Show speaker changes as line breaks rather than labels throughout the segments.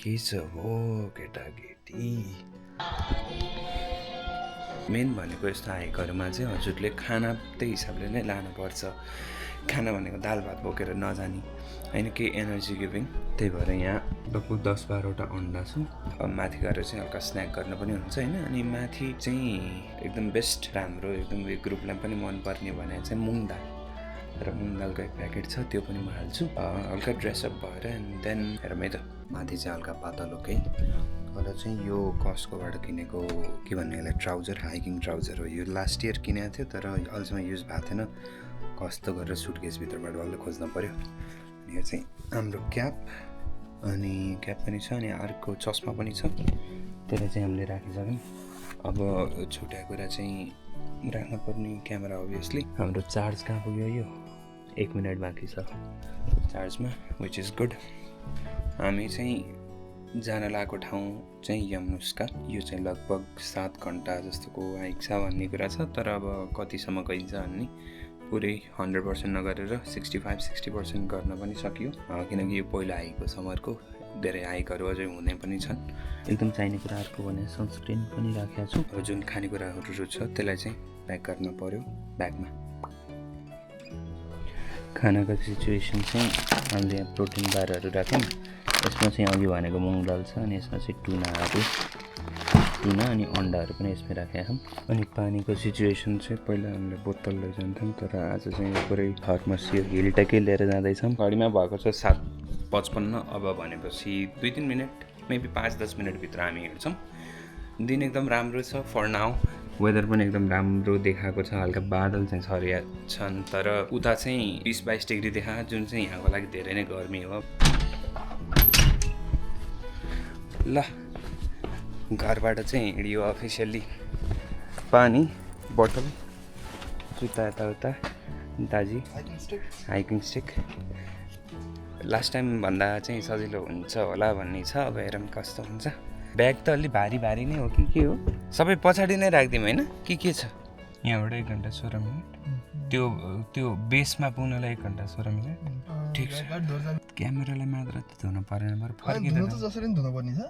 के छ हो केटाकेटी मेन भनेको यस्तो हाइकहरूमा चाहिँ हजुरले खाना त्यही हिसाबले नै लानुपर्छ। खाना भनेको दाल भात बोकेर नजाने होइन, केही एनर्जी गिभिङ। त्यही भएर यहाँ लगभग 10-12वटा अन्डा छ। माथि गएर चाहिँ हल्का स्न्याक गर्न पनि हुन्छ होइन। अनि माथि चाहिँ एकदम बेस्ट राम्रो एकदम ग्रुपलाई पनि मनपर्ने भने चाहिँ मुङ दाल, र मुङ दालको एक प्याकेट छ, त्यो पनि म हाल्छु हल्का ड्रेसअप भएर। एन्ड देन हेरमै त माथि चाहिँ हल्का पातलो केही र चाहिँ यो कस्कोबाट किनेको के भन्ने यसलाई ट्राउजर, हाइकिङ ट्राउजर हो। यो लास्ट इयर किनेको थियो तर अहिलेसम्म युज भएको थिएन। कस्तो गरेर सुटकेसभित्रबाट डल्लै खोज्न पऱ्यो। यो चाहिँ हाम्रो क्याप, अनि क्याप पनि छ, अनि अर्को चस्मा पनि छ, त्यसलाई चाहिँ हामीले राखिसक्यौँ। अब छुट्या कुरा चाहिँ राख्नुपर्ने क्यामेरा अभियसली। हाम्रो चार्ज कहाँ पुग्यो? यो 1 मिनट बाँकी छ चार्जमा, विच इज गुड। हामी चाहिँ जान लागेको ठाउँ चाहिँ यमुनुस्का। यो चाहिँ लगभग 7 घन्टा जस्तोको हाइक छ भन्ने कुरा छ। तर अब कतिसम्म गइन्छ भन्ने पुरै 100% नगरेर 65-60% गर्न पनि सकियो, किनकि यो पहिलो हाइक हो समरको। धेरै हाइकहरू अझै हुने पनि छन्। एकदम चाहिने कुरा अर्को भने सनस्क्रिन पनि राखेको छु। अब जुन खानेकुराहरू छ त्यसलाई चाहिँ प्याक गर्न पर्यो ब्यागमा। खानाको सिचुएसन चाहिँ हामीले यहाँ प्रोटिन बारहरू राख्यौँ। यसमा चाहिँ अघि भनेको मुङ दाल छ, अनि यसमा चाहिँ टुना अनि अन्डाहरू पनि यसमा राखेका छौँ। अनि पानीको सिचुएसन चाहिँ पहिला हामीले बोतल लैजान्थ्यौँ, तर आज चाहिँ यो पुरै थर्मस यो हिलटेकै लिएर जाँदैछौँ। घडीमा भएको छ 7:55। अब भनेपछि 2-3 मिनट मेबी 5-10 मिनटभित्र हामी हिँड्छौँ। दिन एकदम राम्रो छ फर नाउ। वेदर पनि एकदम राम्रो देखाएको छ। हल्का बादल चाहिँ छरिया छन्, तर उता चाहिँ 20-22 डिग्री देखा, जुन चाहिँ यहाँको लागि धेरै नै गर्मी हो। ल घरबाट चाहिँ हिँडियो अफिसियल्ली। पानी बोतल, जुत्ता यताउता, दाजी हाइकिङ स्टिक। लास्ट टाइम भन्दा चाहिँ सजिलो हुन्छ होला भन्ने छ। अब हेरौँ कस्तो हुन्छ। ब्याग त अलि भारी नै हो कि के हो? सबै पछाडि नै राखिदिउँ होइन के छ? यहाँबाट 1 घन्टा 16 मिनट, त्यो बेसमा पुग्नलाई 1 घन्टा 16 मिनट। ठिक छ। क्यामेरालाई मात्र त धुनु परेन, बरु फर्किँदा
जसरी धुनु पर्ने छ।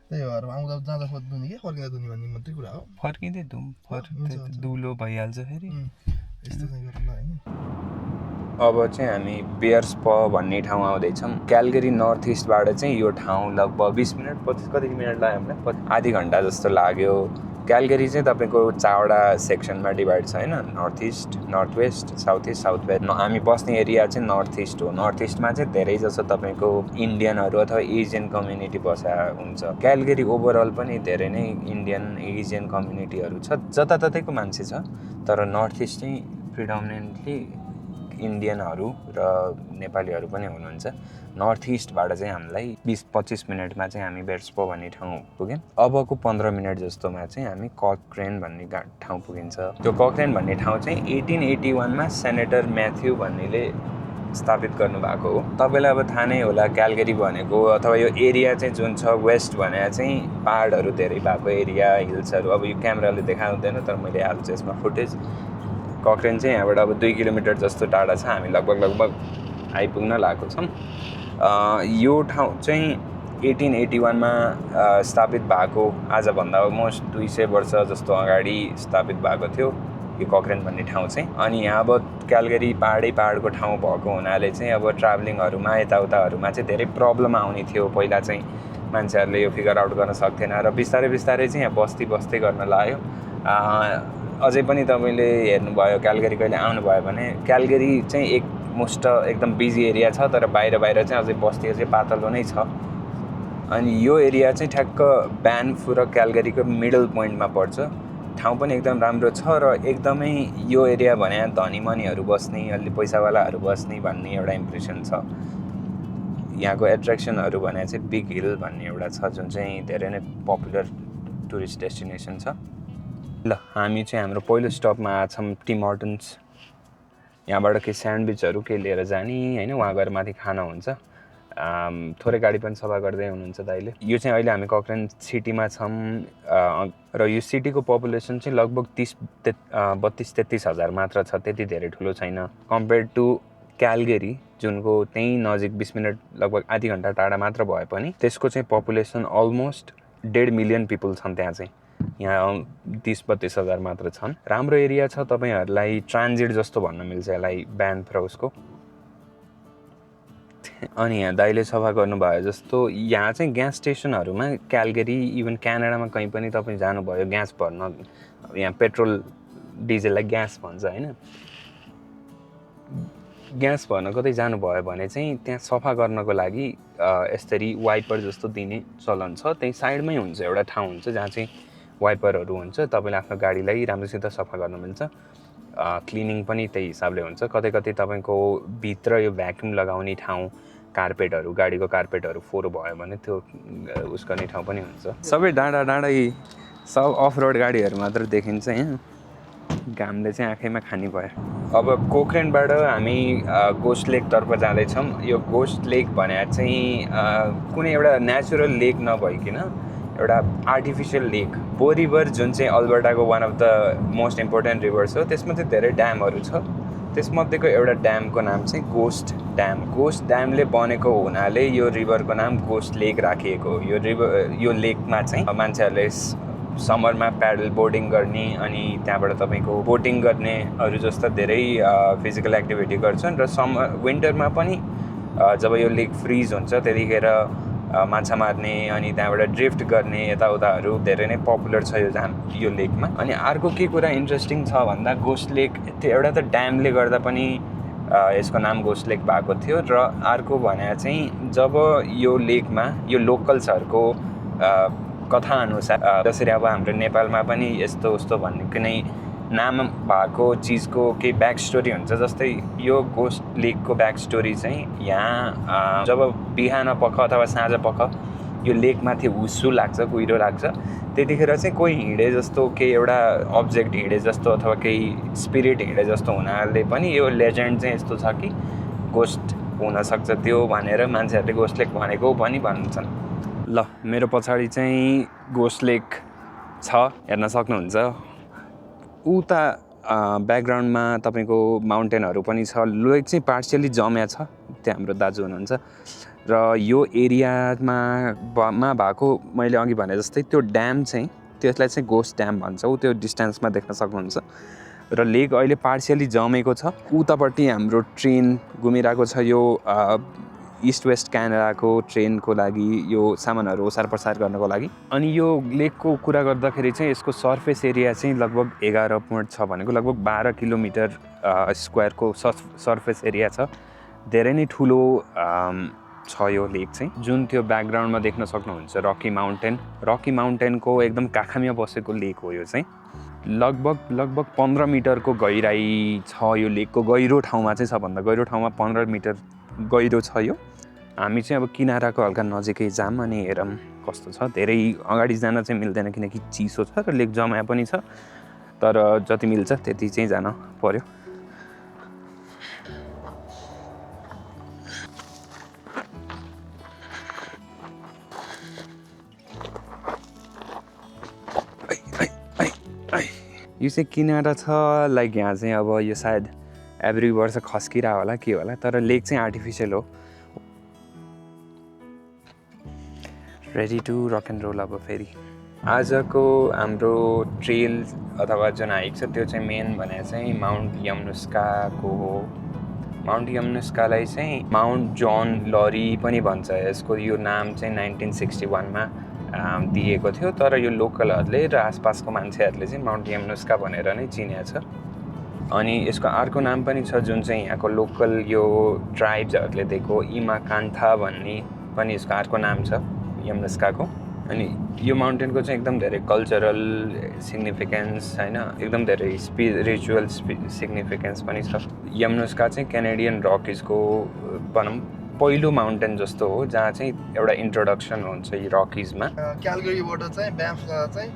त्यही भएर आउँदा जाँदा धुने कि फर्किँदा धुने भन्ने मात्रै कुरा हो।
फर्किँदै धुम, दुलो भइहाल्छ फेरि।
यस्तो चाहिँ गर्नु हैन।
अब चाहिँ हामी बेयर्स प भन्ने ठाउँ आउँदैछौँ। क्यालगरी नर्थ इस्टबाट चाहिँ यो ठाउँ लगभग 20 मिनट 25 कति मिनट लाग्यो हामीलाई? आधी घन्टा जस्तो लाग्यो। क्यालगरी चाहिँ तपाईँको 4वटा सेक्सनमा डिभाइड छ होइन, north east, north west, south east, south west. हामी बस्ने एरिया चाहिँ नर्थ इस्ट हो। नर्थ इस्टमा चाहिँ धेरै जसो तपाईँको इन्डियनहरू अथवा एजियन कम्युनिटी बसा हुन्छ। क्यालगरी ओभरअल पनि धेरै नै इन्डियन एजियन कम्युनिटीहरू छ, जताततैको मान्छे छ। तर नर्थ इस्ट चाहिँ प्रिडोमिनेन्टली इन्डियनहरू र नेपालीहरू पनि हुनुहुन्छ। नर्थ इस्टबाट चाहिँ हामीलाई 20-25 मिनटमा चाहिँ हामी बेयर्स प भन्ने ठाउँ पुग्यौँ। अबको 15 मिनट जस्तोमा चाहिँ हामी कक्रेन भन्ने ठाउँ पुगिन्छ। त्यो कक्रेन भन्ने ठाउँ चाहिँ 1881मा सेनेटर म्याथ्यू भन्नेले स्थापित गर्नुभएको हो। तपाईँलाई अब थाहा नै होला क्यालगरी भनेको, अथवा यो एरिया चाहिँ जुन छ वेस्ट भने चाहिँ पहाडहरू धेरै भएको एरिया, हिल्सहरू। अब यो क्यामेराले देखाउँदैन तर मैले हाल्छु यसमा फुटेज। कक्रेन चाहिँ यहाँबाट अब 2 किलोमिटर जस्तो टाढा छ। हामी लगभग आइपुग्न लागेको छौँ। यो ठाउँ चाहिँ 1881मा स्थापित भएको, आजभन्दा अलमोस्ट 200 वर्ष जस्तो अगाडि स्थापित भएको थियो यो कक्रेन भन्ने ठाउँ चाहिँ। अनि यहाँ अब क्यालगरी पहाडको ठाउँ भएको हुनाले चाहिँ अब ट्राभलिङहरूमा यताउताहरूमा चाहिँ धेरै प्रब्लम आउने थियो। पहिला चाहिँ मान्छेहरूले यो फिगर आउट गर्न सक्थेन र बिस्तारै चाहिँ यहाँ बस्ती गर्न लाग्यो। अझै पनि तपाईँले हेर्नुभयो क्यालगरी कहिले आउनुभयो भने क्यालगरी चाहिँ एकमुष्ट एकदम बिजी एरिया छ, तर बाहिर चाहिँ अझै बस्ती चाहिँ पातलो नै छ। अनि यो एरिया चाहिँ ठ्याक्क ब्यान्फ र क्यालगरीको मिडल पोइन्टमा पर्छ। ठाउँ पनि एकदम राम्रो छ र एकदमै यो एरिया भने धनी मनीहरू बस्ने, अलि पैसावालाहरू बस्ने भन्ने एउटा इम्प्रेसन छ। यहाँको एट्र्याक्सनहरू भने चाहिँ बिग हिल भन्ने एउटा छ, जुन चाहिँ धेरै नै पपुलर टुरिस्ट डेस्टिनेसन छ। ल हामी चाहिँ हाम्रो पहिलो स्टपमा आछौँ टिम हर्टन्स। यहाँबाट केही स्यान्डविचहरू केही लिएर जाने होइन, वहाँ गएर माथि खाना हुन्छ। थोरै गाडी पनि सफा गर्दै हुनुहुन्छ दाइले। यो चाहिँ अहिले हामी कक्रेन सिटीमा छौँ र यो सिटीको पपुलेसन चाहिँ लगभग 32-33 हजार मात्र छ, त्यति धेरै ठुलो छैन कम्पेयर टु क्यालगरी जुनको त्यही नजिक 20 मिनट लगभग आधी घन्टा टाढा मात्र भए पनि त्यसको चाहिँ पपुलेसन अलमोस्ट 1.5 मिलियन पिपल छन् त्यहाँ चाहिँ। यहाँ 30-32 हजार मात्र छन्। राम्रो एरिया छ, तपाईँहरूलाई ट्रान्जिट जस्तो भन्न मिल्छ यसलाई ब्यान्फ र उसको। अनि यहाँ दाइले सफा गर्नुभयो जस्तो यहाँ चाहिँ ग्यास स्टेसनहरूमा क्यालगरी इभन क्यानाडामा कहीँ पनि तपाईँ जानुभयो ग्यास भर्न, यहाँ पेट्रोल डिजललाई ग्यास भन्छ होइन, ग्यास भर्न कतै जानुभयो भने चाहिँ त्यहाँ सफा गर्नको लागि यसरी वाइपर जस्तो दिने चलन छ। त्यही साइडमै हुन्छ एउटा ठाउँ हुन्छ जहाँ चाहिँ वाइपरहरू हुन्छ, तपाईँले आफ्नो गाडीलाई राम्रोसित सफा गर्न मिल्छ। क्लिनिङ पनि त्यही हिसाबले हुन्छ। कतै कतै तपाईँको भित्र यो भ्याक्युम लगाउने ठाउँ, कार्पेटहरू, गाडीको कार्पेटहरू फोहोर भयो भने त्यो उस गर्ने ठाउँ पनि हुन्छ। सबै डाँडा डाँडै सब अफ रोड गाडीहरू मात्र देखिन्छ यहाँ, घामले चाहिँ आँखैमा खानी भयो। अब कोक्रेनबाट हामी गोस्ट लेकतर्फ जाँदैछौँ। यो गोस्ट लेक भने चाहिँ कुनै एउटा नेचुरल लेक नभइकन एउटा आर्टिफिसियल लेक। बो रिभर जुन चाहिँ अल्बर्टाको one of the most important rivers हो, त्यसमा चाहिँ धेरै ड्यामहरू छ। त्यसमध्येको एउटा ड्यामको नाम चाहिँ गोस्ट ड्याम। गोस्ट ड्यामले बनेको हुनाले यो रिभरको नाम गोस्ट लेक राखिएको हो। यो लेकमा चाहिँ मान्छेहरूले समरमा प्याडल बोर्डिङ गर्ने अनि त्यहाँबाट तपाईँको बोटिङ गर्नेहरू जस्ता धेरै फिजिकल एक्टिभिटी गर्छन्। र विन्टरमा पनि जब यो लेक फ्रिज हुन्छ त्यतिखेर माछा मार्ने अनि त्यहाँबाट ड्रिफ्ट गर्ने यताउताहरू धेरै नै पपुलर छ यो लेकमा। अनि अर्को के कुरा इन्ट्रेस्टिङ छ भन्दा गोस्ट लेक त्यो एउटा त ड्यामले गर्दा पनि यसको नाम गोस्ट लेक भएको थियो, र अर्को भने चाहिँ जब यो लेकमा यो लोकल्सहरूको कथाअनुसार जसरी अब हाम्रो नेपालमा पनि यस्तो उस्तो भन्ने कुनै नाम भएको चिजको केही ब्याक स्टोरी हुन्छ, जस्तै यो गोस्ट लेकको ब्याक स्टोरी चाहिँ यहाँ जब बिहान पख अथवा साँझ पख यो लेकमाथि हुस्सु लाग्छ, कुहिरो लाग्छ, त्यतिखेर चाहिँ कोही हिँडे जस्तो, केही एउटा अब्जेक्ट हिँडे जस्तो अथवा केही स्पिरिट हिँडे जस्तो हुनाले पनि यो लेजेन्ड चाहिँ यस्तो छ कि गोस्ट हुनसक्छ त्यो भनेर मान्छेहरूले गोस्ट लेक भनेको पनि भन्छन्। ल, मेरो पछाडि चाहिँ गोस्ट लेक छ, हेर्न सक्नुहुन्छ। उता ब्याकग्राउन्डमा तपाईँको माउन्टेनहरू पनि छ। लेक चाहिँ पार्सियली जम्या छ, त्यहाँ हाम्रो दाजु हुनुहुन्छ। र यो एरियामा भएको मैले अघि भने जस्तै त्यो ड्याम चाहिँ त्यसलाई चाहिँ गोस्ट ड्याम भन्छौँ, त्यो डिस्टेन्समा देख्न सक्नुहुन्छ। र लेक अहिले पार्सियली जमेको छ। उतापट्टि हाम्रो ट्रेन घुमिरहेको छ, यो इस्ट वेस्ट क्यानाडाको ट्रेनको लागि, यो सामानहरू ओसार प्रसार गर्नको लागि। अनि यो लेकको कुरा गर्दाखेरि चाहिँ यसको सर्फेस एरिया चाहिँ लगभग 11 छ भनेको लगभग 12 किलोमिटर स्क्वायरको सर्फेस एरिया छ। धेरै नै ठुलो छ यो लेक चाहिँ, जुन त्यो ब्याकग्राउन्डमा देख्न सक्नुहुन्छ रकी माउन्टेनको एकदम काखमा बसेको लेक हो यो चाहिँ। लगभग 15 मिटरको गहिराई छ यो लेकको। गहिरो ठाउँमा चाहिँ सबभन्दा गहिरो ठाउँमा 15 मिटर गहिरो छ यो। हामी चाहिँ अब किनाराको हल्का नजिकै जाम अनि हेरौँ कस्तो छ। धेरै अगाडि जान चाहिँ मिल्दैन किनकि चिसो छ र लेक जमाया पनि छ, तर जति मिल्छ त्यति चाहिँ जान पर्यो। यो चाहिँ किनारा छ, लाइक यहाँ चाहिँ अब यो सायद एभ्री वर्ष खस्किरह होला के होला, तर लेक चाहिँ आर्टिफिसियल हो। Ready to rock and roll. अब फेरि आजको हाम्रो ट्रेल अथवा जुन हाइक छ त्यो चाहिँ मेन भने चाहिँ माउन्ट यमुनास्काको हो। माउन्ट यमुनास्कालाई चाहिँ माउन्ट जन लरी पनि भन्छ। यसको यो नाम चाहिँ 1961मा दिएको थियो, तर यो लोकलहरूले र आसपासको मान्छेहरूले चाहिँ माउन्ट यमुनास्का भनेर नै चिनेको छ। अनि यसको अर्को नाम पनि छ जुन चाहिँ यहाँको लोकल यो ट्राइब्सहरूले दिएको, इमाकान्था भन्ने पनि यसको अर्को नाम छ यमुनास्काको। अनि यो माउन्टेनको चाहिँ एकदम धेरै कल्चरल सिग्निफिकेन्स होइन, एकदम धेरै स्पिरिचुअल सिग्निफिकेन्स पनि छ। यमुनास्का चाहिँ क्यानेडियन रकिजको भनौँ पहिलो माउन्टेन जस्तो हो जहाँ चाहिँ एउटा इन्ट्रोडक्सन हुन्छ यी रकिजमा।
क्यालगरीबाट चाहिँ ब्यान्फ चाहिँ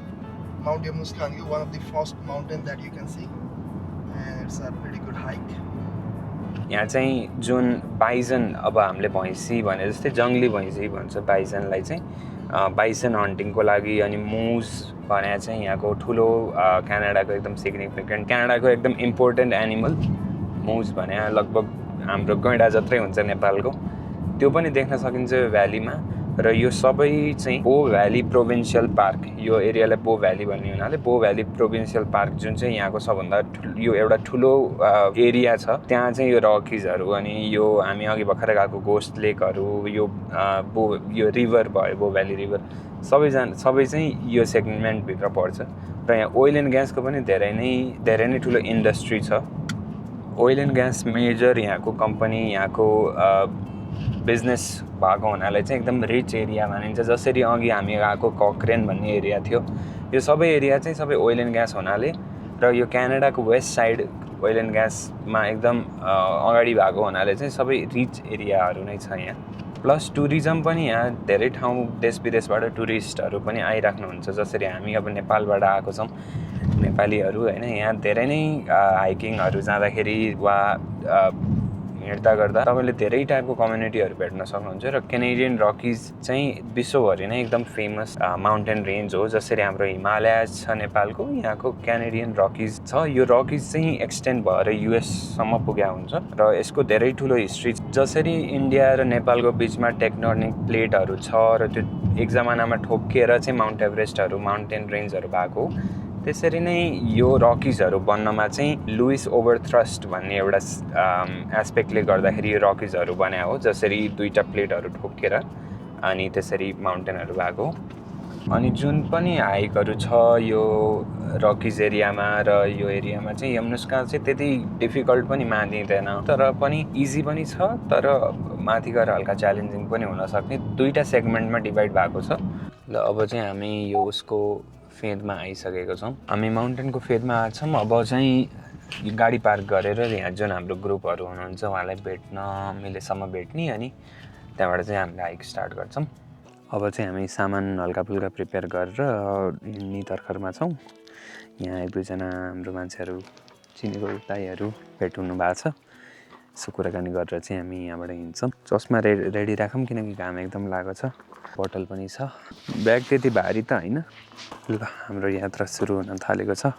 Mount Yamnuska one of the first mountain that you can see and it's a pretty good hike.
यहाँ चाहिँ जुन बाइजन, अब हामीले भैँसी भने जस्तै जङ्गली भैँसी भन्छ बाइजनलाई चाहिँ, बाइसन हन्टिङको लागि। अनि मुज भने चाहिँ यहाँको ठुलो क्यानाडाको एकदम सिग्निफिकेन्ट, क्यानाडाको एकदम इम्पोर्टेन्ट एनिमल मुज भने लगभग हाम्रो गैँडा जत्रै हुन्छ नेपालको त्यो पनि देख्न सकिन्छ यो भ्यालीमा। र यो सबै चाहिँ बो भ्याली प्रोभिन्सियल पार्क, यो एरियालाई बो भ्याली भन्ने हुनाले बो भ्याली प्रोभिन्सियल पार्क जुन चाहिँ यहाँको सबभन्दा यो एउटा ठुलो एरिया छ। त्यहाँ चाहिँ यो रकिजहरू अनि यो हामी अघि भर्खर गएको घोस्ट लेकहरू, यो रिभर भयो बो भ्याली रिभर, सबै चाहिँ यो सेगमेन्टभित्र पर्छ। र यहाँ ओइल एन्ड ग्यासको पनि धेरै नै ठुलो इन्डस्ट्री छ। ओइल एन्ड ग्यास मेजर यहाँको कम्पनी, यहाँको बिजनेस भएको हुनाले चाहिँ एकदम रिच एरिया मानिन्छ। जसरी अघि हामी गएको कक्रेन भन्ने एरिया थियो, यो सबै एरिया चाहिँ सबै ओइल एन्ड ग्यास हुनाले र यो क्यानाडाको वेस्ट साइड ओइल एन्ड ग्यासमा एकदम अगाडि भएको हुनाले चाहिँ सबै रिच एरियाहरू नै छ यहाँ। प्लस टुरिज्म पनि यहाँ धेरै ठाउँ देश विदेशबाट टुरिस्टहरू पनि आइराख्नुहुन्छ। जसरी हामी अब नेपालबाट आएको छौँ नेपालीहरू होइन, यहाँ धेरै नै हाइकिङहरू जाँदाखेरि वा हिँड्दा गर्दा तपाईँले धेरै टाइपको कम्युनिटीहरू भेट्न सक्नुहुन्छ। र केनेडियन रकिज चाहिँ विश्वभरि नै एकदम फेमस माउन्टेन रेन्ज हो। जसरी हाम्रो हिमालय छ नेपालको, यहाँको क्यानेडियन रकिज छ। यो रकिज चाहिँ एक्सटेन्ड भएर युएससम्म पुग्या हुन्छ र यसको धेरै ठुलो हिस्ट्री। जसरी इन्डिया र नेपालको बिचमा टेक्टोनिक प्लेटहरू छ र त्यो एक जमानामा ठोकिएर चाहिँ माउन्ट एभरेस्टहरू माउन्टेन रेन्जहरू भएको, त्यसरी नै यो रकिजहरू बन्नमा चाहिँ लुइस ओभरथ्रस्ट भन्ने एउटा एस्पेक्टले गर्दाखेरि यो रकिजहरू बन्या हो। जसरी दुईवटा प्लेटहरू ठोकेर अनि त्यसरी माउन्टेनहरू भएको। अनि जुन पनि हाइकहरू छ यो रकिज एरियामा र यो एरियामा चाहिँ यमुनुस्का चाहिँ त्यति डिफिकल्ट पनि मानिँदैन, तर पनि इजी पनि छ, तर माथि गएर हल्का च्यालेन्जिङ पनि हुनसक्ने। दुईवटा सेगमेन्टमा डिभाइड भएको छ। ल अब चाहिँ हामी यो उसको फेदमा आइसकेको छौँ। हामी माउन्टेनको फेदमा आएको छौँ। अब चाहिँ गाडी पार्क गरेर यहाँ जुन हाम्रो ग्रुपहरू हुनुहुन्छ उहाँलाई मिलेसम्म भेट्ने, अनि त्यहाँबाट चाहिँ हामीले हाइक स्टार्ट गर्छौँ। अब चाहिँ हामी सामान हल्का फुल्का प्रिपेयर गरेर हिँड्ने तर्खरमा छौँ। यहाँ एक दुईजना हाम्रो मान्छेहरू चिनेको दाइहरू भेट हुनु भएको छ। यसो कुराकानी गरेर चाहिँ हामी यहाँबाट हिँड्छौँ। चस्मा रेडी राखौँ किनकि घाम एकदम लागेको छ। बोतल पनि छ। ब्याग त्यति भारी त होइन। ल हाम्रो यात्रा सुरु हुन थालेको छ।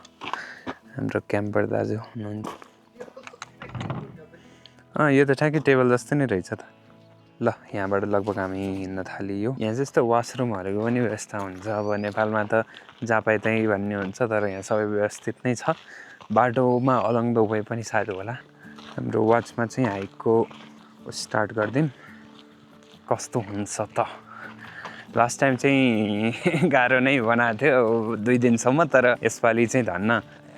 हाम्रो क्याम्पर दाजु हुनुहुन्छ। यो त ठ्याक्कै टेबल जस्तो नै रहेछ त। ल यहाँबाट लगभग हामी हिँड्न थालियो। यहाँ जस्तो वासरुमहरूको पनि व्यवस्था हुन्छ। अब नेपालमा त जहाँ पाए त्यहीँ भन्ने हुन्छ, तर यहाँ सबै व्यवस्थित नै छ। बाटोमा अलङ द वे पनि सायद होला। हाम्रो वाचमा चाहिँ हाइकको स्टार्ट गरिदिउँ। कस्तो हुन्छ त। लास्ट टाइम चाहिँ गाह्रो नै बनाएको थियो 2 दिनसम्म, तर यसपालि चाहिँ धन्न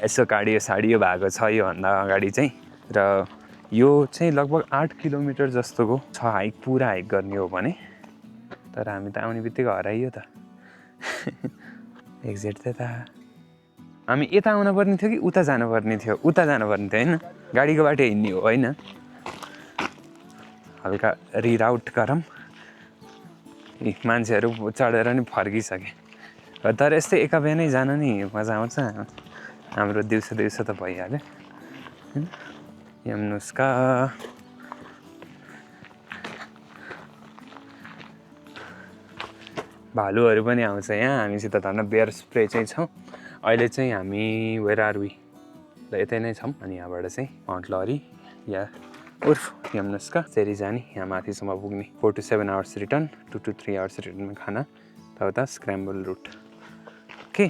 यसो साडियो भएको छ योभन्दा अगाडि चाहिँ। र यो चाहिँ लगभग 8 किलोमिटर जस्तोको छ हाइक, पुरा हाइक गर्ने हो भने। तर हामी त आउने बित्तिकै हराइयो त। एक्जेक्ट त्यता हामी यता आउनुपर्ने थियो कि उता जानुपर्ने थियो? उता जानुपर्ने थियो होइन, गाडीको बाटो हिँड्ने हो होइन। हल्का रिराउट गरौँ। मान्छेहरू चढेर नि फर्किसके। तर यस्तै एकाबिहानै जान नि मजा आउँछ। हाम्रो दिउँसो त भइहाल्यो होइन। यमुनुस्का भालुहरू पनि आउँछ यहाँ। हामीसित धन्न बेयर स्प्रे चाहिँ छ। अहिले चाहिँ हामी वेयर आर वी ल यतै नै छौँ। अनि यहाँबाट चाहिँ माउन्ट लहरी या उर्फ यमुनुस्का फेरि जाने, यहाँ माथिसम्म पुग्ने। 4 to 7 hours return, 2 to 3 hours रिटर्नमा खाना, तब scramble route. Okay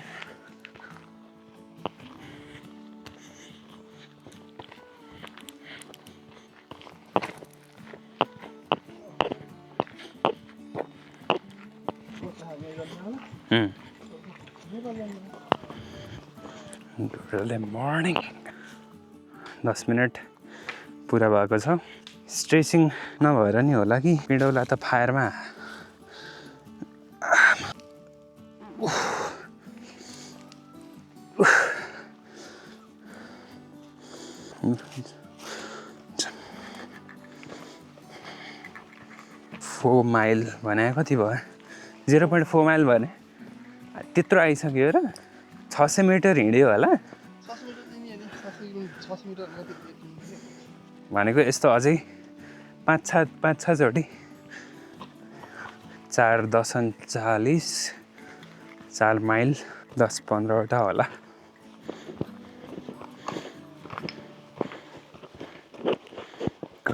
morning 10 minute पुरा भएको छ। स्ट्रेचिङ नभएर नि होला कि पिडौला त फायरमा। फोर माइल भने कति भयो? 0.4 माइल भने त्यत्रो आइसक्यो र 600 मिटर हिँड्यो होला। भनेको यस्तो अझै 5-6 चोटि 4 10 40 4 माइल 10-15वटा होला।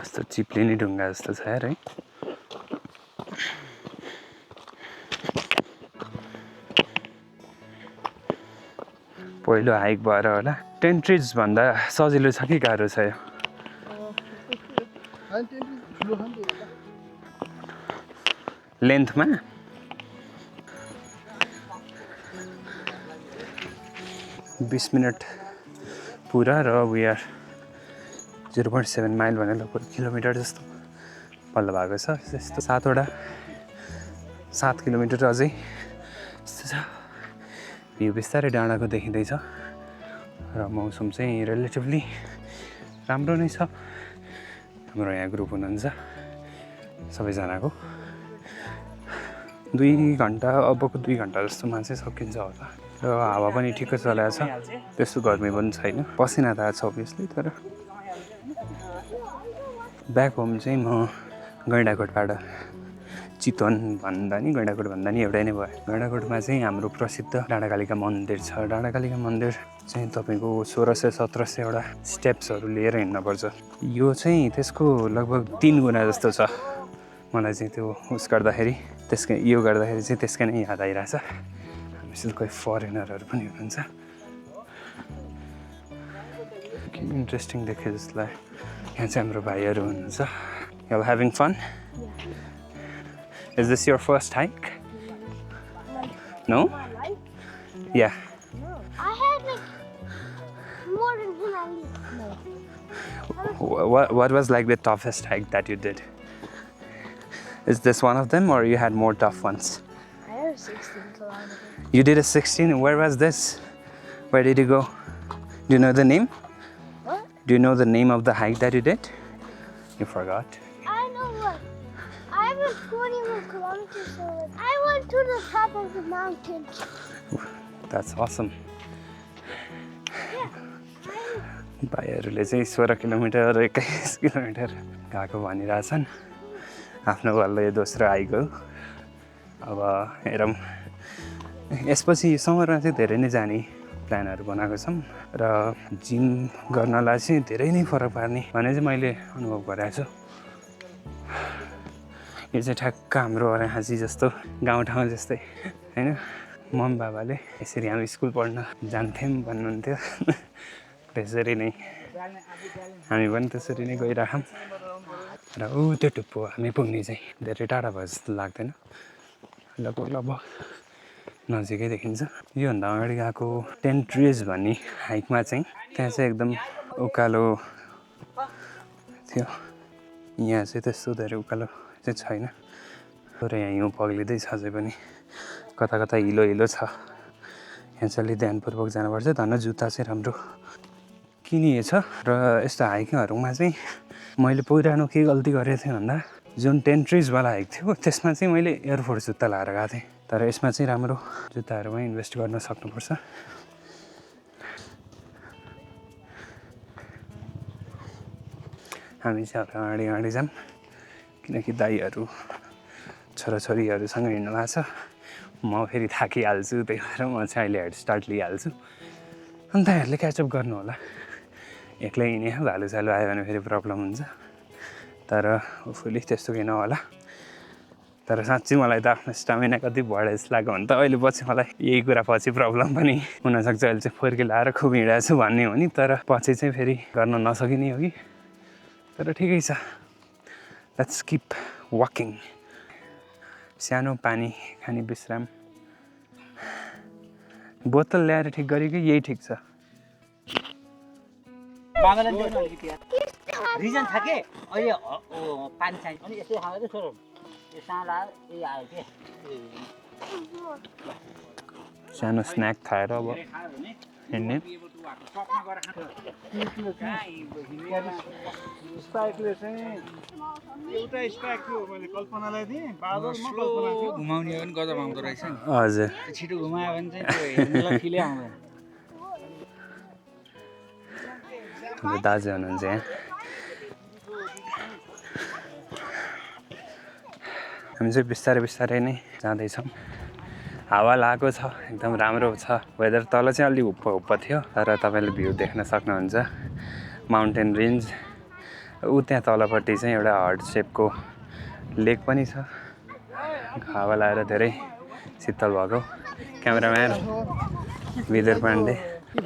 कस्तो चिप्लिने ढुङ्गा जस्तो छ यार है। पहिलो हाइक भएर होला। 10 ट्रिज भन्दा सजिलो छ कि गाह्रो छ यो? लेन्थमा 20 मिनट पुरा र वी आर 0.7 माइल भने लगभग किलोमिटर जस्तो पल्ल भएको छ। यस्तो 7 किलोमिटर अझै यस्तो छ। भ्यू बिस्तारै डाँडाको देखिँदैछ र मौसम चाहिँ रिलेटिभली राम्रो नै छ। हाम्रो यहाँ ग्रुप हुनुहुन्छ सबैजनाको। 2 घन्टा अबको 2 घन्टा जस्तोमा चाहिँ सकिन्छ होला र हावा पनि ठिक्क चलाएको छ, त्यस्तो गर्मी पनि छैन। पसिना त छ अभियसली, तर ब्याक होम चाहिँ म गैँडाकोटबाट चितवन भन्दा नि गैँडाकोट भन्दा नि एउटै नै भयो। गैँडाकोटमा चाहिँ हाम्रो प्रसिद्ध डाँडाकालिका मन्दिर छ। डाँडाकालिका मन्दिर चाहिँ तपाईँको 1600-1700 वटा स्टेप्सहरू लिएर हिँड्नुपर्छ। यो चाहिँ त्यसको लगभग 3 गुणा जस्तो छ। मलाई चाहिँ त्यो उस गर्दाखेरि यो गर्दाखेरि चाहिँ त्यसकै नै याद आइरहेछ। हामीसित कोही फरेनरहरू पनि हुनुहुन्छ। के इन्ट्रेस्टिङ देखे जस्तो लाग्यो। यहाँ चाहिँ हाम्रो भाइहरू हुनुहुन्छ। You all having fun? Is this your first hike? No? Yeah.
I had like more than him at least.
What was like the toughest hike that you did? Is this one of them, or you had more tough ones?
I had 16 kilometers.
You did a 16. Where was this? Where did you go? Do you know the name?
What?
Do you know the name of the hike that you did? You forgot.
I know what. I went 21 kilometers, so I went to the top of the mountain.
That's awesome.
Yeah.
भाइहरूले चाहिँ 16 kilometre 21 kilometre गएको भनिरहेछन्। आफ्नो बल्ल यो दोस्रो hike हो। अब हेरौँ, यसपछि यो समरमा चाहिँ धेरै नै जाने प्लानहरू बनाएको छौँ र जिम गर्नलाई चाहिँ धेरै नै फरक पार्ने भने चाहिँ मैले अनुभव गरेको छु। यो चाहिँ ठ्याक्क हाम्रो अराहाँसी जस्तो गाउँठाउँ जस्तै होइन। मम बाबाले यसरी हामी स्कुल पढ्न जान्थ्यौँ भन्नुहुन्थ्यो। त्यसरी नै हामी पनि त्यसरी नै गइरहौँ र त्यो टुप्पो हामी पुग्ने चाहिँ धेरै टाढा भयो जस्तो लाग्दैन। लगभग नजिकै देखिन्छ। योभन्दा अगाडि गएको 10 ट्रिज भन्ने हाइकमा चाहिँ त्यहाँ चाहिँ एकदम उकालो थियो। यहाँ चाहिँ त्यस्तो धेरै उकालो चाहिँ छैन। तर यहाँ हिउँ पग्लिँदैछ अझै पनि, कता कता हिलो छ। यहाँ चाहिँ अलिक ध्यानपूर्वक जानुपर्छ। धन्न जुत्ता चाहिँ राम्रो किनिएछ। र यस्तो हाइकिङहरूमा चाहिँ मैले पुरानो के गल्ती गरेको थिएँ भन्दा, जुन 10 ट्रिजवाला हाइक थियो त्यसमा चाहिँ मैले एयरफोर्स जुत्ता लगाएर गएको थिएँ। तर यसमा चाहिँ राम्रो जुत्ताहरूमा इन्भेस्ट गर्न सक्नुपर्छ। हामी चाहिँ अगाडि जाऊँ, किनकि दाइहरू छोराछोरीहरूसँग हिँड्नु भएको छ। म फेरि थाकिहाल्छु, त्यही भएर म चाहिँ अहिले हेड स्टार्ट लिइहाल्छु। अन्त दाइहरूले क्याचअप गर्नु होला। एक्लै हिँड्ने भालुसालु आयो भने फेरि प्रब्लम हुन्छ। तर होपफुली त्यस्तो केही नहोला। तर साँच्चै मलाई त आफ्नो स्टामिना कति बढे जस्तो लाग्यो भने त अहिले पछि मलाई यही कुरा पछि प्रब्लम पनि हुनसक्छ। अहिले चाहिँ फर्की लाएर खुब हिँडेको छु भन्ने हो नि, तर पछि चाहिँ फेरि गर्न नसकिने हो कि। तर ठिकै छ, लेट्स किप वाकिङ। सानो पानी खाने विश्राम, बोतल ल्याएर ठिक गऱ्यो कि यही ठिक छ?
बाबाले दिनु अलिकति रिजन छ के अहिले पानी चाहिन्छ अनि यसै खाएर छोरो यो साला यही आयो के
सानो स्न्याक खाएर अब हिँड्ने।
स्पाइकले चाहिँ एउटा स्पाइक थियो, मैले कल्पनालाई दिएँ, बादलमा कल्पना थियो।
घुमाउने पनि गजब आउँदो रहेछ नि।
हजुर,
छिटो घुमायो भने चाहिँ त्यो हेर्नलाई फिलै आउँदैन।
हाम्रो दाजु हुनुहुन्छ यहाँ। हामी चाहिँ बिस्तारै नै जाँदैछौँ। हावा लागेको छ, एकदम राम्रो छ वेदर। तल चाहिँ अलि हुप्प थियो, तर तपाईँले भ्यू देख्न सक्नुहुन्छ। माउन्टेन रेन्ज ऊ त्यहाँ तलपट्टि चाहिँ एउटा हार्ट सेपको लेक पनि छ हावा लाएर धेरै शीतल भएको क्यामेराम्यान विदर पाण्डे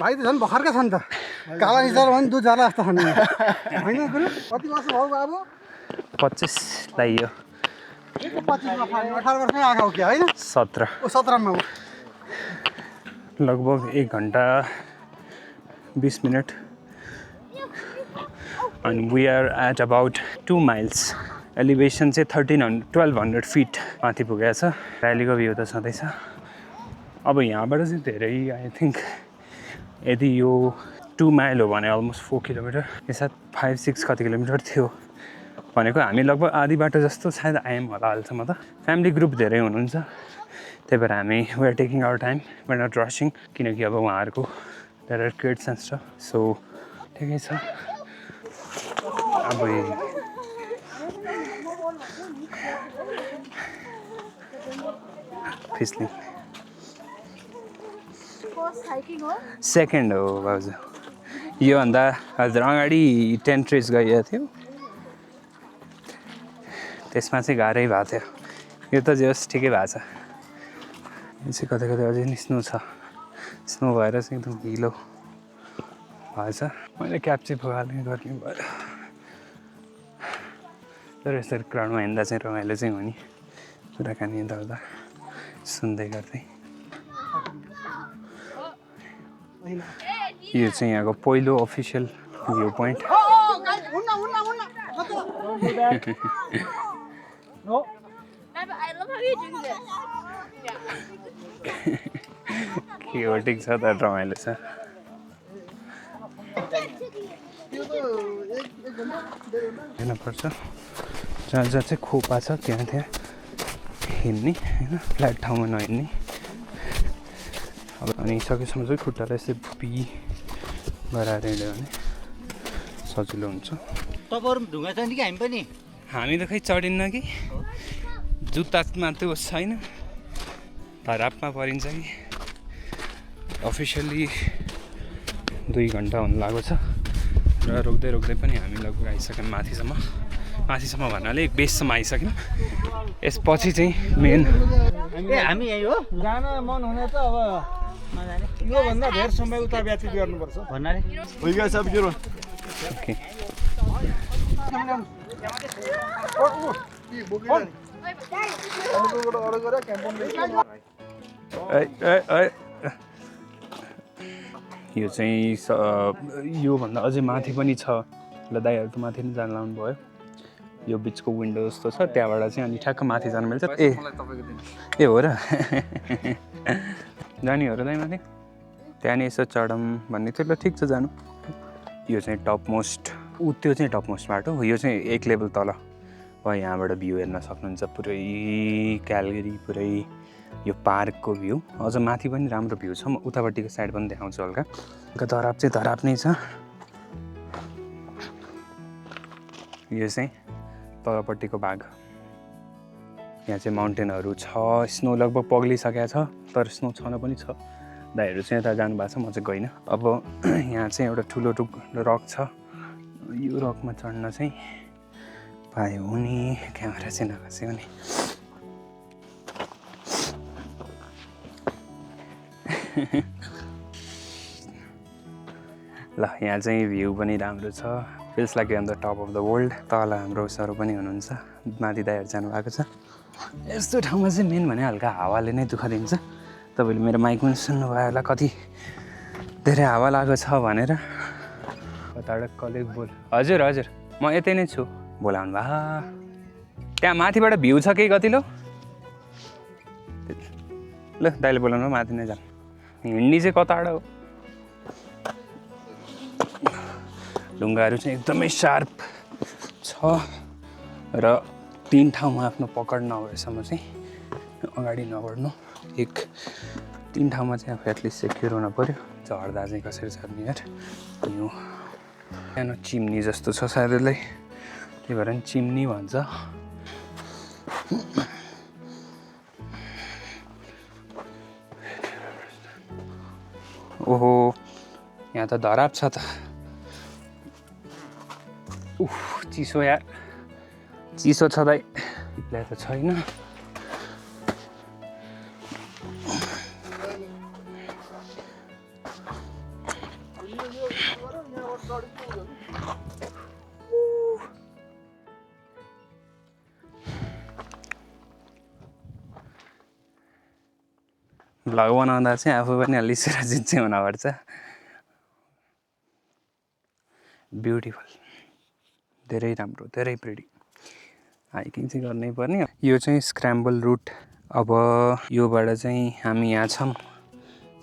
भाइ त झन् भर्खरका छन् त काला निचार भने दुध जाला जस्तो छन् होइन गुरु कति वर्ष भयो बाबु
25 लगाइयो
18 वर्षमै आएको हो कि होइन
17
17मा हो
लगभग 1 घन्टा 20 minute and we are at about 2 miles elevation चाहिँ 1200 feet माथि पुगेको छ भ्यालीको भ्यू त छँदैछ अब यहाँबाट चाहिँ धेरै आई थिङ्क यदि यो 2 माइल हो भने अलमोस्ट 4 किलोमिटर यसमा 5-6 कति किलोमिटर थियो भनेको हामी लगभग आधी बाटो जस्तो सायद आयौँ होला अहिलेसम्म त फ्यामिली ग्रुप धेरै हुनुहुन्छ त्यही भएर हामी we are taking our time we are not rushing किनकि अब उहाँहरूको there are kids and stuff so ठिकै छ अब फिस्लिङ सेकेन्ड हो भाउजू योभन्दा हजुर अगाडि टेन्ट रेस गइएको थियो त्यसमा चाहिँ गाह्रै भएको थियो यो त जे होस् ठिकै भएको छ यो चाहिँ कतै कतै अझै नि स्नो छ स्नो भएर चाहिँ एकदम हिलो भएछ मैले क्याप चाहिँ फुगाल्ने गर्ने भयो तर यसरी क्राउडमा हिँड्दा चाहिँ रमाइलो चाहिँ हो नि कुराकानी यताउता सुन्दै गर्दै यो चाहिँ यहाँको पहिलो अफिसियल भ्यू पोइन्ट क्योटिक छ तर रमाइलो छ हेर्नुपर्छ जहाँ जहाँ चाहिँ खोपा छ त्यहाँ त्यहाँ हिँड्ने होइन फ्ल्याट ठाउँमा नहिँड्ने अब अनि सकेसम्म चाहिँ खुट्टालाई यसै पी गराएर हिँड्यो भने सजिलो हुन्छ
तपाईँहरू ढुङ्गा छ नि कि हामी पनि
हामी त खै चढिन्न कि जुत्तामा त्यो छैन धरापमा परिन्छ कि अफिसियल्ली 2 घन्टा हुन लागेको छ र रोक्दै रोक्दै पनि हामी लगभग आइसक्यौँ माथिसम्म भन्नाले एक बेससम्म आइसक्यौँ यसपछि चाहिँ मेन
हामी यही हो
जान मन हुने त अब योभन्दा धेर समय उता व्यतीत गर्नुपर्छ
भन्नाले
ओके यो चाहिँ योभन्दा अझै माथि पनि छ ल दाइहरू त माथि नै जान लाउनु भयो यो बिचको विन्डो जस्तो छ त्यहाँबाट चाहिँ अनि ठ्याक्क माथि जानु मिल्छ ए हो र जाने हो र दाइ माथि त्यहाँनिर यसो चढौँ भन्ने थियो ल ठिक छ जानु यो चाहिँ टप मोस्ट त्यो चाहिँ टप मोस्ट बाटो हो यो चाहिँ 1 लेभल तल अब यहाँबाट भ्यू हेर्न सक्नुहुन्छ पुरै क्यालगरी पुरै यो पार्कको भ्यू अझ माथि पनि राम्रो भ्यू छ म उतापट्टिको साइड पनि देखाउँछु हल्का धराप चाहिँ धराप नै छ यो चाहिँ तलपट्टिको भाग यहाँ चाहिँ माउन्टेनहरू छ स्नो लगभग पग्लिसकेको छ तर स्नो छन पनि छ दाइहरू चाहिँ यता जानुभएको छ म चाहिँ गइनँ अब यहाँ चाहिँ एउटा ठुलो रक छ यो रकमा चढ्न चाहिँ पायो भने क्यामेरा चाहिँ नखस्यो भने ल यहाँ चाहिँ भ्यू पनि राम्रो छ feels like on the top of the world तल हाम्रो सर पनि हुनुहुन्छ माथि दाइहरू जानुभएको छ यस्तो ठाउँमा चाहिँ मेन भने हल्का हावाले नै दुःख दिन्छ तपाईँले मेरो माइक पनि सुन्नुभयो होला कति धेरै हावा लागेको छ भनेर कताबाट कलेज बोल हजुर हजुर म यतै नै छु बोलाउनु भा त्यहाँ माथिबाट भ्यू छ कि कति लो ल दाइले बोलाउनु माथि नै जानु हिँड्ने चाहिँ कताबाट हो ढुङ्गाहरू चाहिँ एकदमै सार्प छ र 3 ठाउँमा आफ्नो पकड नभएसम्म चाहिँ अगाडि नबढ्नु 3 ठाउँमा चाहिँ आफू एटलिस्ट सेक्युर हुन पऱ्यो झर्दा चाहिँ कसरी झर्ने यार यो सानो चिम्नी जस्तो छ सायद यसलाई त्यही भएर चिम्नी भन्छ ओहो यहाँ त धराप छ त चिसो यार चिसो छ दाइ ल्याए त छैन भ्लग बनाउँदा चाहिँ आफू पनि अलि सुरक्षित चाहिँ हुनुपर्छ ब्युटिफुल धेरै राम्रो धेरै प्रिटी हाइकिङ चाहिँ गर्नै पर्ने यो चाहिँ स्क्रैम्बल रुट अब योबाट चाहिँ हामी यहाँ छौँ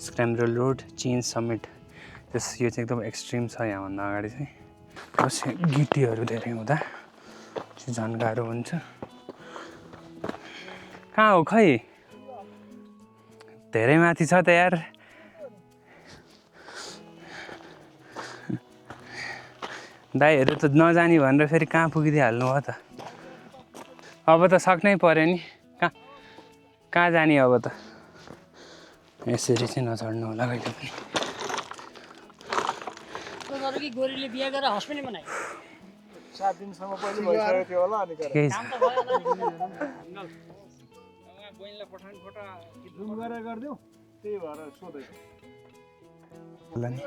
स्क्रैम्बल रुट चेन्ज समिट त्यस यो चाहिँ एकदम एक्सट्रिम छ यहाँभन्दा अगाडि चाहिँ पछि गिटीहरू धेरै हुँदा चाहिँ झन् गाह्रो हुन्छ कहाँ हो खै धेरै माथि छ त यार दाइहरू त नजानी भनेर फेरि कहाँ पुगिदिइहाल्नु भयो त अब त सक्नै पर्यो नि कहाँ जाने अब त यसरी चाहिँ नचढ्नु होला कहिले पनि
गोरीले बिहा गरेर हस्बेन्ड बनायो
7 दिनसम्म पहिले भइसकेको थियो होला अनि
ठिकै छ
बहिनीलाई पठाउने फोटो जुम गरेर गरिदेऊ त्यही भएर सोधेको
होला नि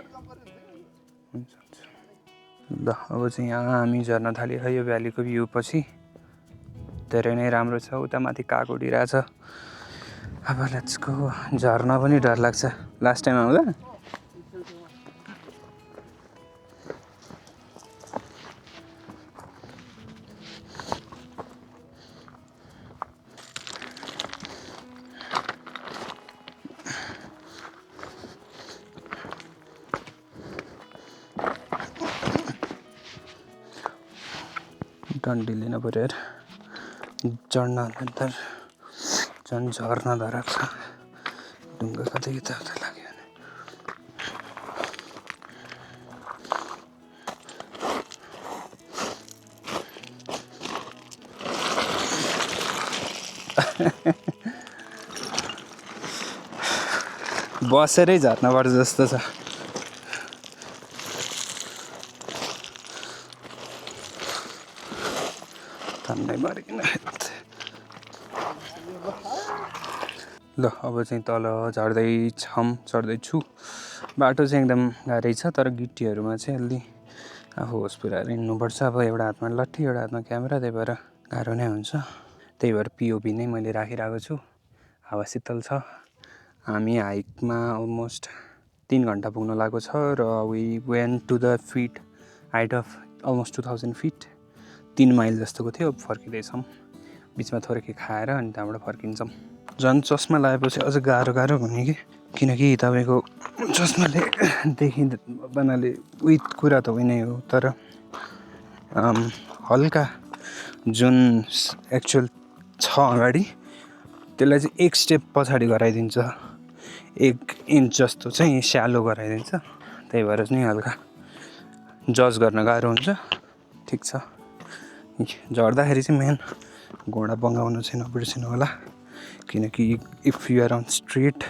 हुन्छ ल अब चाहिँ यहाँ हामी झर्न थाल्यो है यो भ्यालीको भ्यू पछि धेरै नै राम्रो छ उता माथि काग उडिरहेछ अब लेट्स गो झर्न पनि डर लाग्छ लास्ट टाइम आउँदा डन्डी लिनु पऱ्यो यार चढ्न त झन् झर्न धराएको छ ढुङ्गा कतै यताउता लाग्यो भने बसेरै झर्नुपर्छ जस्तो छ थाम्नै मरिकन ल अब चाहिँ तल चढ्दैछु बाटो चाहिँ एकदम गाह्रै छ तर गिट्टीहरूमा चाहिँ अलि आफू होस पुऱ्याएर हिँड्नुपर्छ अब एउटा हातमा लट्ठी एउटा हातमा क्यामेरा त्यही भएर गाह्रो नै हुन्छ त्यही भएर पिओभी नै मैले राखिरहेको छु हावा शीतल छ हामी हाइकमा अलमोस्ट 3 घन्टा पुग्न लागेको छ र we went to the height of almost 2000 feet 3 mile जस्तोको थियो फर्किँदैछौँ बिचमा थोरै के खाएर अनि त्यहाँबाट फर्किन्छौँ झन् चस्मा लगाएपछि अझ गाह्रो हुने कि किनकि तपाईँको चस्माले भन्नाले उहित कुरा त होइन हो तर हल्का जुन एक्चुअल छ अगाडि त्यसलाई चाहिँ एक स्टेप पछाडि गराइदिन्छ 1 इन्च जस्तो चाहिँ स्यालो गराइदिन्छ त्यही भएर चाहिँ हल्का जज गर्न गाह्रो हुन्छ ठिक छ झर्दाखेरि चाहिँ मेन घोडा बगाउनु चाहिँ नबिर्सिनु होला किनकि if you are on straight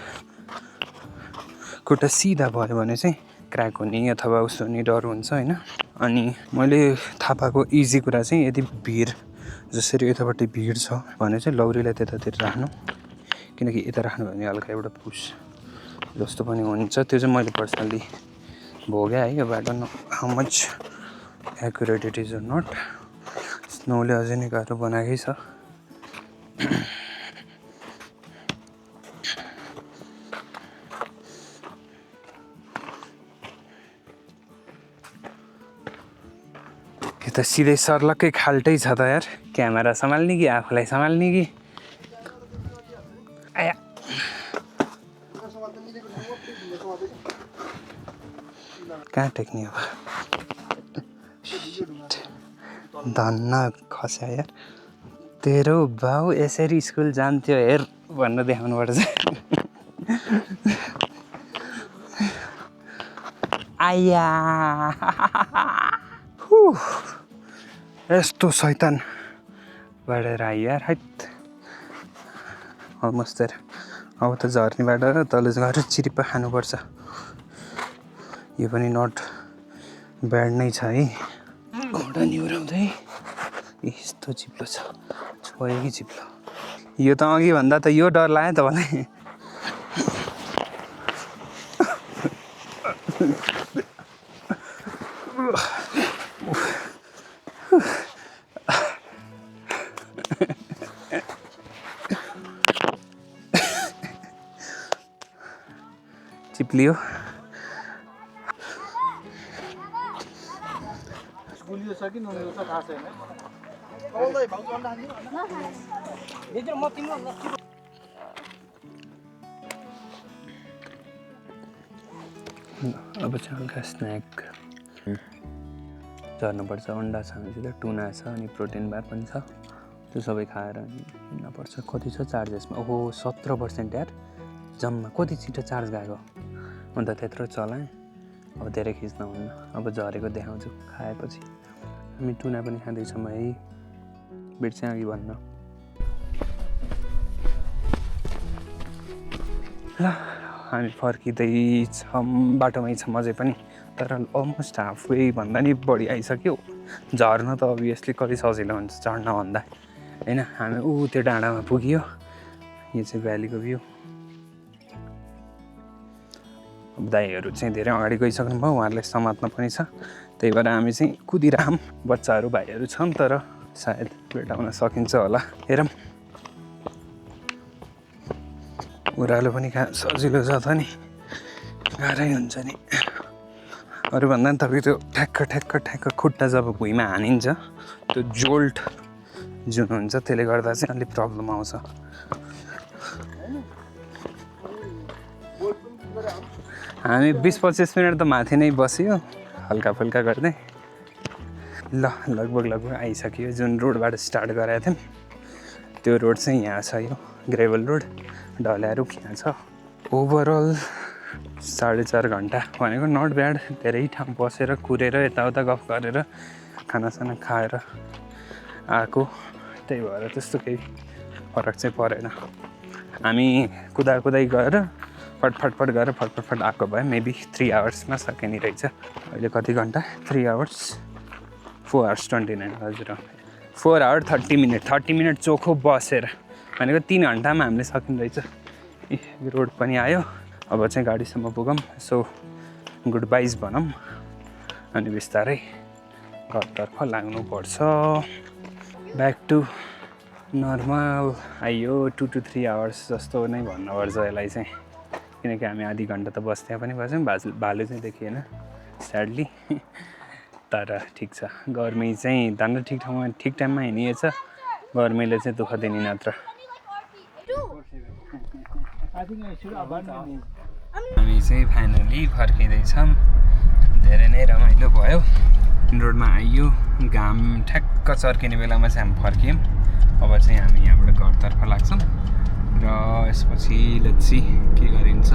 खुट्टा सिधा भयो भने चाहिँ क्र्याक हुने अथवा उसो हुने डर हुन्छ होइन अनि मैले थाहा पाएको इजी कुरा चाहिँ यदि भिड जसरी यतापट्टि भिड छ भने चाहिँ लौरीलाई त्यतातिर राख्नु किनकि यता राख्नु भने हल्का एउटा पुस जस्तो पनि हुन्छ त्यो चाहिँ मैले पर्सनली भोगेँ है यो बाटो how much accurate it is or not स्नोले अझै नै गाह्रो बनाएकै छ कि त सिधै सर्लक्कै खाल्टै छ त यार क्यामेरा सम्हाल्ने कि आफूलाई सम्हाल्ने कि आया कहाँ टेक्ने अब धन्न खस्या यार तेरो बाउ यसरी स्कुल जान्थ्यो हेर भनेर देखाउनु पर्छ आया यस्तो शैतान बढेर आयो यार हैट अलमोस्ट देयर अब त झर्नेबाट तल गएर चिरिप्पा खानुपर्छ यो पनि नट ब्याड नै छ है घोडा निहुराउँदै यस्तो चिप्लो छ छोयो कि चिप्लो यो त अघि भन्दा त यो डर लाग्यो त मलाई चिप्लियो
गुलियो छ कि नुनियो छ थाहा छैन
आउँदै भाउजू अन्डा हाल्नु
हिजो म तिम्रो लस्सी
अब चाहिँ हल्का स्न्याक झर्नुपर्छ अन्डा छ भने टुना छ अनि प्रोटिन बार पनि छ त्यो सबै खाएर हिँड्नुपर्छ कति छ चार्ज यसमा ओहो 17% यार जम्मा कति छिटो चार्ज गएको अन्त त्यत्रो चलाएँ अब धेरै खिच्न हुन्न अब झरेको देखाउँछु खाएपछि हामी टुना पनि खाँदैछौँ है बिर्सेँ अघि भन्न ल हामी फर्किँदैछौँ बाटोमै छौँ अझै पनि तर अलमोस्ट हाफवे भन्दा नि बढी आइसक्यो झर्न त अभियसली कति सजिलो हुन्छ चढ्नभन्दा होइन हामी त्यो डाँडामा पुग्यो यो चाहिँ भ्यालीको भ्यू दाइहरू चाहिँ धेरै अगाडि गइसक्नु भयो उहाँहरूले समात्न पनि छ त्यही भएर हामी चाहिँ कुदिराम बच्चाहरू भाइहरू छन् तर सायद भेटाउन सकिन्छ होला हेरौँ उरालो पनि सजिलो छ त नि गाह्रै हुन्छ नि अरूभन्दा नि तपाईँको त्यो ठ्याक्क खुट्टा जब भुइँमा हानिन्छ त्यो जोल्ट जुन हुन्छ त्यसले गर्दा चाहिँ अलिक प्रब्लम आउँछ हामी 20-25 मिनट त माथि नै बस्यो हल्का फुल्का गर्दै ल लगभग आइसक्यो जुन रोडबाट स्टार्ट गरेको थियौँ त्यो रोड चाहिँ यहाँ छ यो ग्रेभल रोड ढल्याहरू यहाँ छ ओभरअल 4.5 घन्टा भनेको नट ब्याड धेरै ठाउँ बसेर कुरेर यताउता गफ गरेर खानासाना खाएर आएको त्यही भएर त्यस्तो केही फरक चाहिँ परेन हामी कुदाई गएर फटफट गरेर फटफट आएको भए मेबी 3 आवर्समा सकिने रहेछ अहिले कति घन्टा 3 आवर्स 4 आवर्स 29 हजुर 4 आवर 30 मिनट चोखो बसेर भनेको 3 घन्टामा हामीले सकिने रहेछ रोड पनि आयो अब चाहिँ गाडीसम्म पुगौँ सो गुड बाइज भनौँ अनि बिस्तारै घरतर्फ लाग्नुपर्छ ब्याक टु नर्मल आइयो 2 to 3 आवर्स जस्तो नै भन्नुपर्छ यसलाई चाहिँ किनकि हामी आधी घन्टा त बस्दै पनि बस्यौँ भालु चाहिँ देखिएन स्याडली तर ठिक छ गर्मी चाहिँ धान ठिक ठाउँमा ठिक टाइममा हिँडिएछ गर्मीले चाहिँ दुःख दिने नत्र हामी चाहिँ फाइनली फर्किँदैछौँ धेरै नै रमाइलो भयो रोडमा आइयो घाम ठ्याक्क चर्किने बेलामा चाहिँ हामी फर्कियौँ अब चाहिँ हामी यहाँबाट घरतर्फ लाग्छौँ र यसपछि लेट्स सी के गरिन्छ